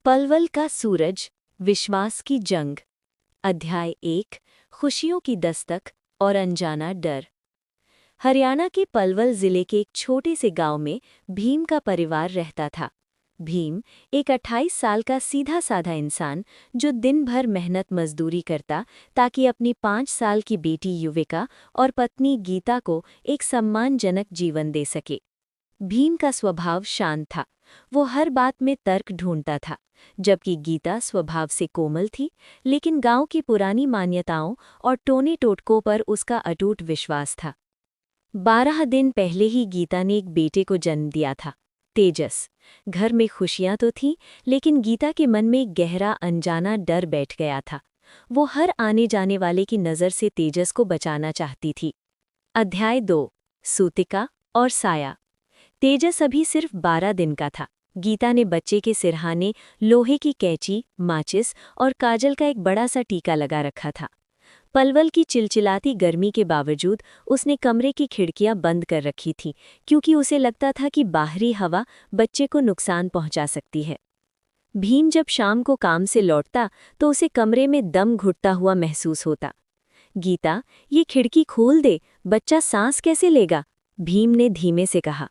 पलवल का सूरज, विश्वास की जंग। अध्याय 1। खुशियों की दस्तक और अनजाना डर। हरियाणा के पलवल जिले के एक छोटे से गांव में भीम का परिवार रहता था। भीम एक 28 साल का सीधा साधा इंसान जो दिन भर मेहनत मजदूरी करता ताकि अपनी 5 साल की बेटी युविका और पत्नी गीता को एक सम्मानजनक जीवन दे सके। भीम का स्वभाव शांत था। वो हर बात में तर्क ढूंढता था, जबकि गीता स्वभाव से कोमल थी, लेकिन गांव की पुरानी मान्यताओं और टोने टोटकों पर उसका अटूट विश्वास था। 12 दिन पहले ही गीता ने एक बेटे को जन्म दिया था, तेजस। घर में खुशियां तो थीं, लेकिन गीता के मन में एक गहरा अनजाना डर बैठ गया था। वो हर आने जाने वाले की नज़र से तेजस को बचाना चाहती थी। अध्याय 2। सूतिका और साया। तेजस अभी सिर्फ 12 दिन का था। गीता ने बच्चे के सिरहाने लोहे की कैंची, माचिस और काजल का एक बड़ा सा टीका लगा रखा था। पलवल की चिलचिलाती गर्मी के बावजूद उसने कमरे की खिड़कियां बंद कर रखी थी, क्योंकि उसे लगता था कि बाहरी हवा बच्चे को नुकसान पहुंचा सकती है। भीम जब शाम को काम से लौटता तो उसे कमरे में दम घुटता हुआ महसूस होता। गीता, ये खिड़की खोल दे, बच्चा सांस कैसे लेगा? भीम ने धीमे से कहा।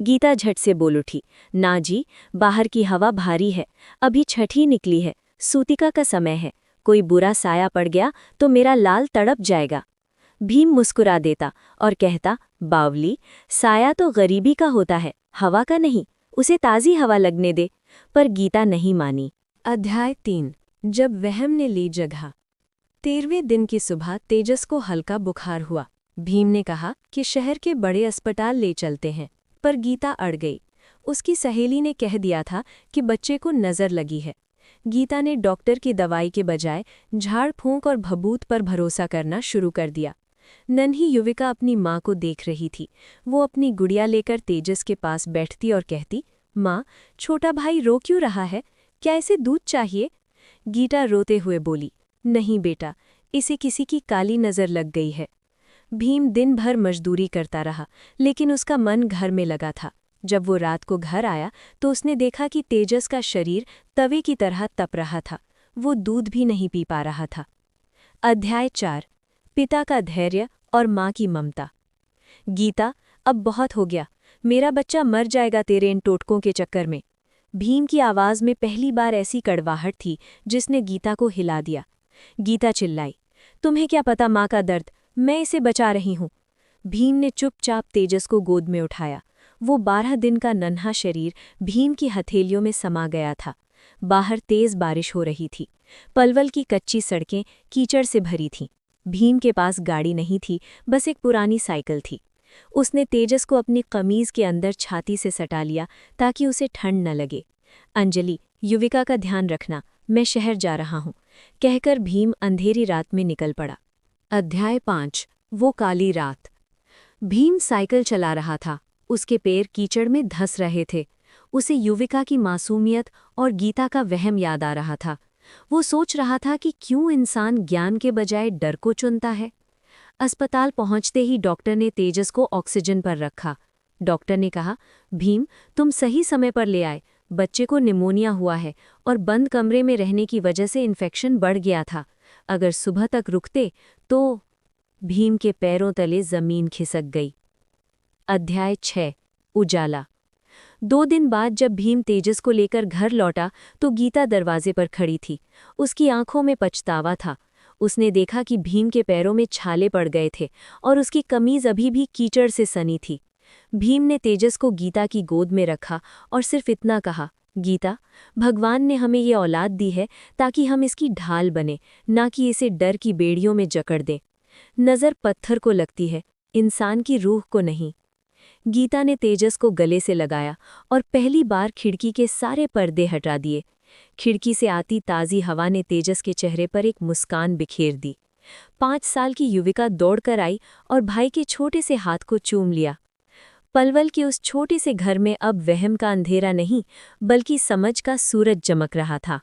गीता झट से बोल उठी, ना जी, बाहर की हवा भारी है, अभी छठ ही निकली है, सूतिका का समय है, कोई बुरा साया पड़ गया तो मेरा लाल तड़प जाएगा। भीम मुस्कुरा देता और कहता, बावली, साया तो गरीबी का होता है, हवा का नहीं, उसे ताज़ी हवा लगने दे। पर गीता नहीं मानी। अध्याय 3। जब वहम ने ली जगह। 13वें दिन की सुबह तेजस को हल्का बुखार हुआ। भीम ने कहा कि शहर के बड़े अस्पताल ले चलते हैं, पर गीता अड़ गई। उसकी सहेली ने कह दिया था कि बच्चे को नज़र लगी है। गीता ने डॉक्टर की दवाई के बजाय झाड़ फूंक और भभूत पर भरोसा करना शुरू कर दिया। नन्ही युविका अपनी माँ को देख रही थी। वो अपनी गुड़िया लेकर तेजस के पास बैठती और कहती, माँ, छोटा भाई रो क्यों रहा है? क्या इसे दूध चाहिए? गीता रोते हुए बोली, नहीं बेटा, इसे किसी की काली नज़र लग गई है। भीम दिन भर मजदूरी करता रहा, लेकिन उसका मन घर में लगा था। जब वो रात को घर आया तो उसने देखा कि तेजस का शरीर तवे की तरह तप रहा था। वो दूध भी नहीं पी पा रहा था। अध्याय 4। पिता का धैर्य और माँ की ममता। गीता, अब बहुत हो गया, मेरा बच्चा मर जाएगा तेरे इन टोटकों के चक्कर में। भीम की आवाज़ में पहली बार ऐसी कड़वाहट थी जिसने गीता को हिला दिया। गीता चिल्लाई, तुम्हें क्या पता माँ का दर्द, मैं इसे बचा रही हूँ। भीम ने चुपचाप तेजस को गोद में उठाया। वो 12 दिन का नन्हा शरीर भीम की हथेलियों में समा गया था। बाहर तेज बारिश हो रही थी। पलवल की कच्ची सड़कें कीचड़ से भरी थीं। भीम के पास गाड़ी नहीं थी, बस एक पुरानी साइकिल थी। उसने तेजस को अपनी कमीज के अंदर छाती से सटा लिया ताकि उसे ठंड न लगे। अंजलि, युविका का ध्यान रखना, मैं शहर जा रहा हूँ, कहकर भीम अंधेरी रात में निकल पड़ा। अध्याय 5। वो काली रात। भीम साइकिल चला रहा था। उसके पैर कीचड़ में धंस रहे थे। उसे युविका की मासूमियत और गीता का वहम याद आ रहा था। वो सोच रहा था कि क्यों इंसान ज्ञान के बजाय डर को चुनता है। अस्पताल पहुंचते ही डॉक्टर ने तेजस को ऑक्सीजन पर रखा। डॉक्टर ने कहा, भीम, तुम सही समय पर ले आए। बच्चे को निमोनिया हुआ है और बंद कमरे में रहने की वजह से इन्फेक्शन बढ़ गया था। अगर सुबह तक रुकते तो। भीम के पैरों तले जमीन खिसक गई। अध्याय 6। उजाला। 2 दिन बाद जब भीम तेजस को लेकर घर लौटा तो गीता दरवाजे पर खड़ी थी। उसकी आंखों में पछतावा था। उसने देखा कि भीम के पैरों में छाले पड़ गए थे और उसकी कमीज अभी भी कीचड़ से सनी थी। भीम ने तेजस को गीता की गोद में रखा और सिर्फ इतना कहा, गीता, भगवान ने हमें ये औलाद दी है ताकि हम इसकी ढाल बने, ना कि इसे डर की बेड़ियों में जकड़ दें। नज़र पत्थर को लगती है, इंसान की रूह को नहीं। गीता ने तेजस को गले से लगाया और पहली बार खिड़की के सारे पर्दे हटा दिए। खिड़की से आती ताज़ी हवा ने तेजस के चेहरे पर एक मुस्कान बिखेर दी। 5 साल की युविका दौड़कर आई और भाई के छोटे से हाथ को चूम लिया। पलवल के उस छोटे से घर में अब वहम का अंधेरा नहीं, बल्कि समझ का सूरज चमक रहा था।